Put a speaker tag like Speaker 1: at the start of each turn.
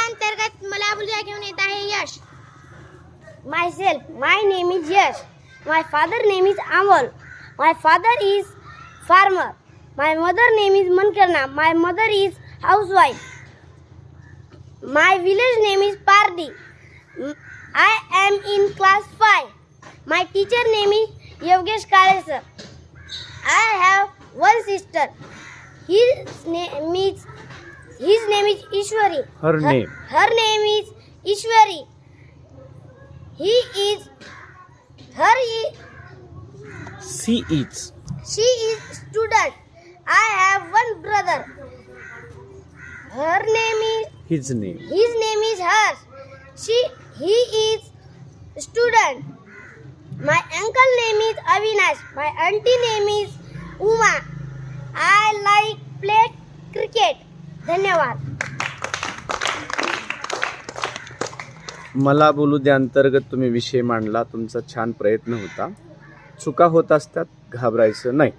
Speaker 1: अंतर्गत मला बोलूया घेऊन येत आहे यश.
Speaker 2: Myself, my name is Yash. My father name is Amal. My father is farmer. My mother name is Mankarna. My mother is housewife. My village name is Pardi. I am in class 5. My teacher name is Yevgesh Kale sir. I have one sister. His name is Ishwari.
Speaker 3: Her name.
Speaker 2: Her name is Ishwari. She is student. I have one brother.
Speaker 3: His name.
Speaker 2: His name is Harsh. He is student. My uncle name is Avinash. My auntie name is Uma. I like play cricket. धन्यवाद.
Speaker 3: मला बोलू द्या अंतर्गत तुम्ही विषय मांडला. तुमचा छान प्रयत्न होता. चुका होत असतात, घाबरायचं नाही.